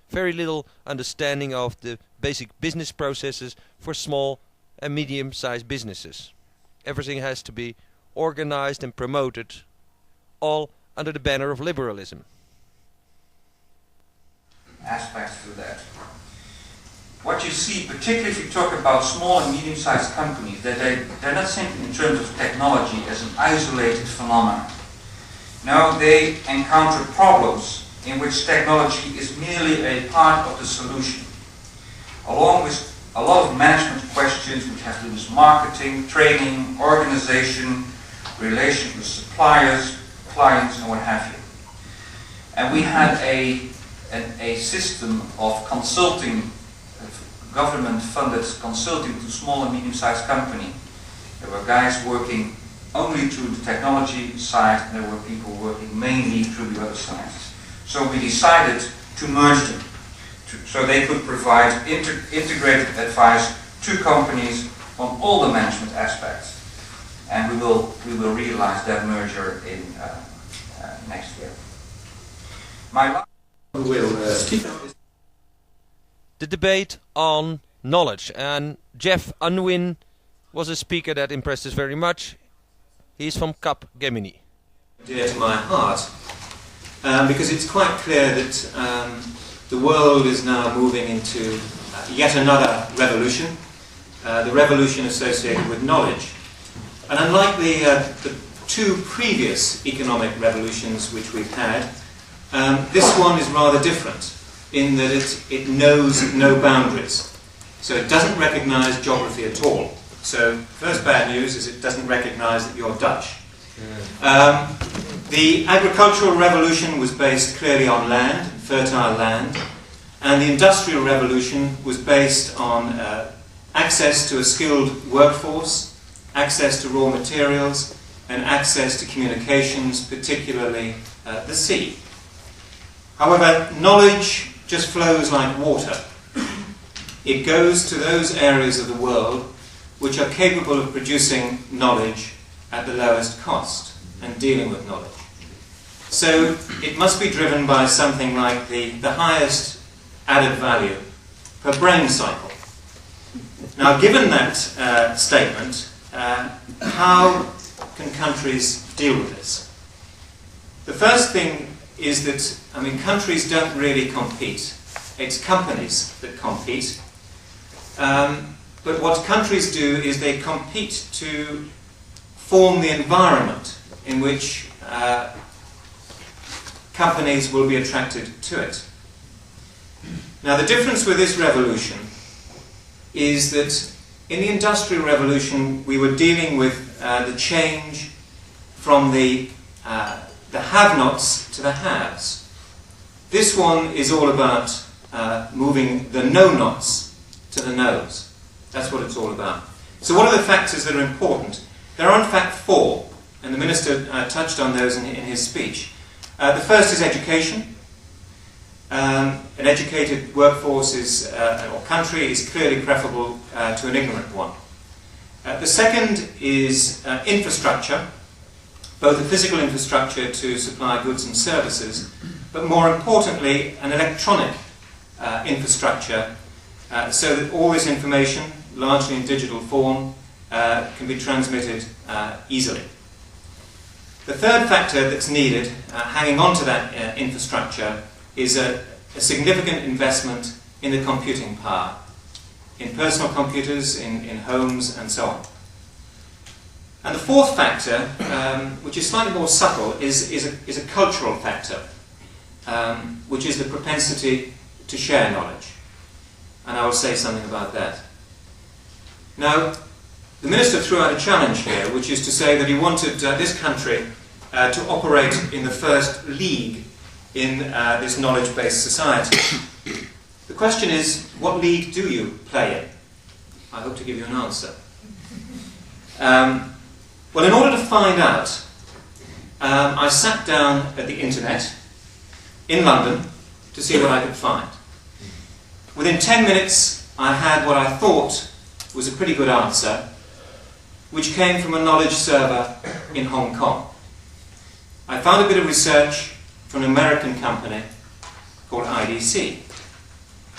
Speaker 1: Very little understanding of the basic business processes for small and medium-sized businesses. Everything has to be organized and promoted, all under the banner of liberalism.
Speaker 9: Aspects to that. What you see, particularly if you talk about small and medium-sized companies, that they're not thinking in terms of technology as an isolated phenomenon. No, they encounter problems in which technology is merely a part of the solution, along with a lot of management questions which have to do with marketing, training, organization, relations with suppliers, clients, and what have you. And we had a system of consulting, government-funded consulting to small and medium-sized companies. There were guys working only through the technology side, and there were people working mainly through the other sides. So we decided to merge them, so they could provide integrated advice to companies on all the management aspects. And we will realize that merger in next year.
Speaker 1: The debate on knowledge, and Jeff Unwin was a speaker that impressed us very much. He's from Capgemini.
Speaker 10: Dear to my heart, because it's quite clear that the world is now moving into yet another revolution, the revolution associated with knowledge. And unlike the two previous economic revolutions which we've had, this one is rather different in that it knows no boundaries. So it doesn't recognize geography at all. So first bad news is it doesn't recognize that you're Dutch. The agricultural revolution was based clearly on land, fertile land, and the industrial revolution was based on access to a skilled workforce, access to raw materials, and access to communications, particularly the sea. However, knowledge just flows like water. It goes to those areas of the world which are capable of producing knowledge at the lowest cost and dealing with knowledge. So it must be driven by something like the highest added value per brain cycle. Now, given that statement, how can countries deal with this? The first thing is that, countries don't really compete. It's companies that compete. But what countries do is they compete to form the environment in which companies will be attracted to it. Now, the difference with this revolution is that in the Industrial Revolution we were dealing with the change from the have-nots to the haves. This one is all about moving the no-nots to the no's. That's what it's all about. So what are the factors that are important? There are in fact four, and the Minister touched on those in his speech. The first is education. An educated workforce or country is clearly preferable to an ignorant one. The second is infrastructure, both the physical infrastructure to supply goods and services, but more importantly, an electronic infrastructure so that all this information, largely in digital form, can be transmitted easily. The third factor that's needed, hanging on to that infrastructure, is a significant investment in the computing power, in personal computers, in homes, and so on. And the fourth factor, which is slightly more subtle, is a cultural factor, which is the propensity to share knowledge. And I will say something about that. Now, the Minister threw out a challenge here, which is to say that he wanted this country to operate in the first league in this knowledge-based society. The question is, what league do you play in? I hope to give you an answer. Well, in order to find out, I sat down at the internet in London to see what I could find. Within 10 minutes, I had what I thought was a pretty good answer, which came from a knowledge server in Hong Kong. I found a bit of research from an American company called IDC,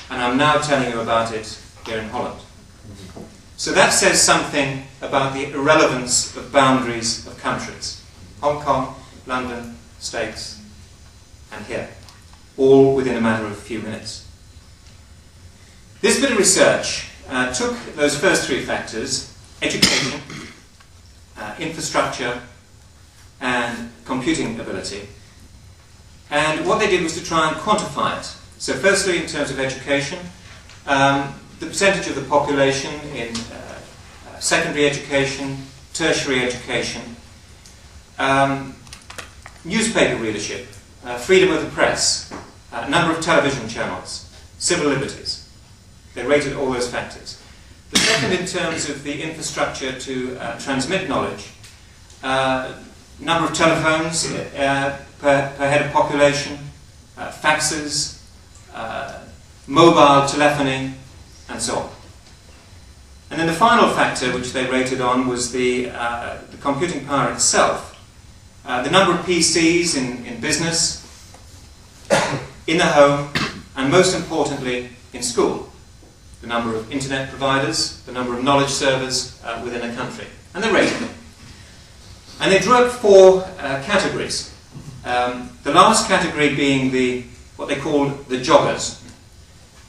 Speaker 10: and I'm now telling you about it here in Holland. So that says something about the irrelevance of boundaries of countries. Hong Kong, London, States, and here, all within a matter of a few minutes. This bit of research took those first three factors, education, infrastructure, and computing ability, and what they did was to try and quantify it. So firstly, in terms of education, the percentage of the population in secondary education, tertiary education, newspaper readership, freedom of the press, number of television channels, civil liberties. They rated all those factors. The second, in terms of the infrastructure to transmit knowledge, number of telephones per head of population, faxes, mobile telephony, and so on. And then the final factor which they rated on was the computing power itself. The number of PCs in business, in the home, and most importantly, in school. The number of internet providers, the number of knowledge servers within a country. And they rated them. And they drew up four categories. The last category being what they called the joggers.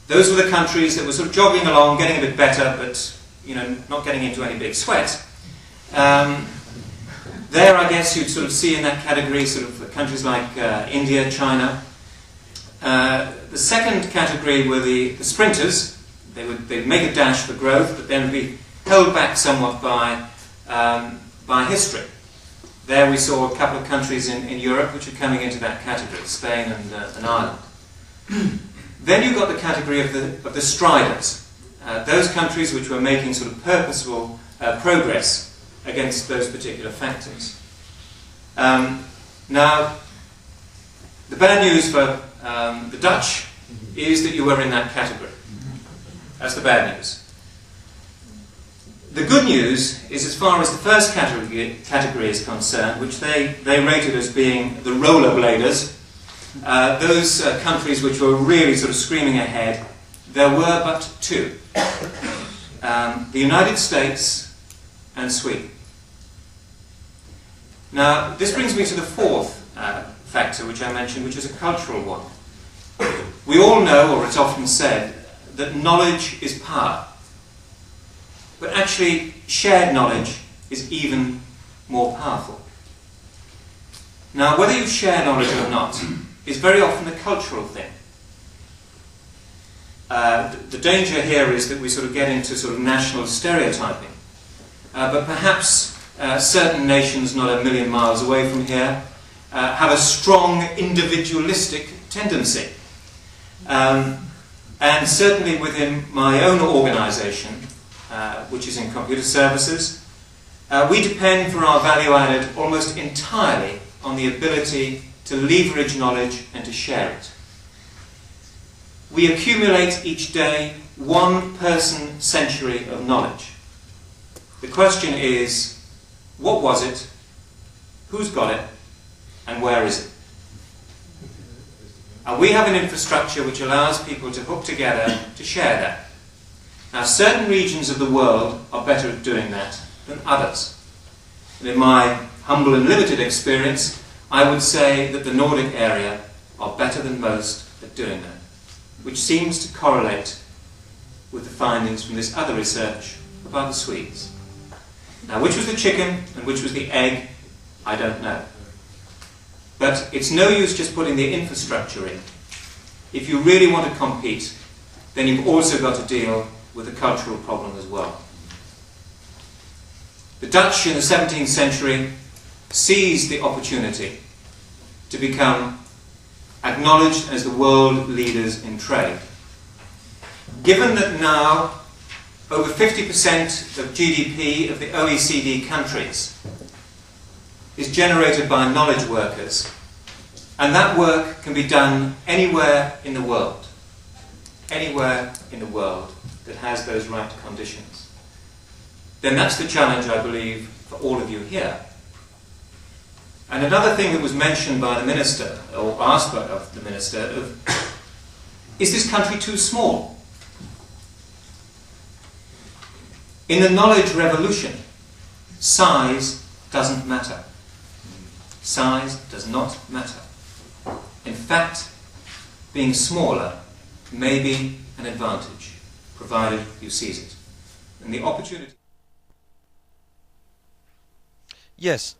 Speaker 10: Those were the countries that were sort of jogging along, getting a bit better, but not getting into any big sweat. There, I guess, you'd sort of see in that category sort of countries like India, China. The second category were the sprinters. They'd make a dash for growth, but then be held back somewhat by history. There we saw a couple of countries in Europe which are coming into that category, Spain and Ireland. Then you've got the category of the striders, those countries which were making sort of purposeful progress against those particular factors. Now, the bad news for the Dutch is that you were in that category. That's the bad news. The good news is, as far as the first category is concerned, which they rated as being the rollerbladers, those countries which were really sort of screaming ahead, there were but two. The United States and Sweden. Now, this brings me to the fourth factor which I mentioned, which is a cultural one. We all know, or it's often said, that knowledge is power. But actually, shared knowledge is even more powerful. Now, whether you share knowledge or not is very often a cultural thing. The danger here is that we sort of get into sort of national stereotyping. But perhaps certain nations not a million miles away from here have a strong individualistic tendency. And certainly within my own organisation, which is in computer services, we depend for our value added almost entirely on the ability to leverage knowledge and to share it. We accumulate each day 1 person century of knowledge. The question is, what was it, who's got it, and where is it? And we have an infrastructure which allows people to hook together to share that. Now, certain regions of the world are better at doing that than others. And in my humble and limited experience, I would say that the Nordic area are better than most at doing that, which seems to correlate with the findings from this other research about the Swedes. Now, which was the chicken and which was the egg, I don't know. But it's no use just putting the infrastructure in. If you really want to compete, then you've also got to deal with the cultural problem as well. The Dutch in the 17th century seized the opportunity to become acknowledged as the world leaders in trade. Given that now over 50% of GDP of the OECD countries is generated by knowledge workers, and that work can be done anywhere in the world that has those right conditions, then that's the challenge, I believe, for all of you here. And another thing that was mentioned by the minister, or asked of the minister, is this country too small? In the knowledge revolution, size doesn't matter. Size does not matter. In fact, being smaller may be an advantage, provided you seize it. And the opportunity...
Speaker 1: Yes,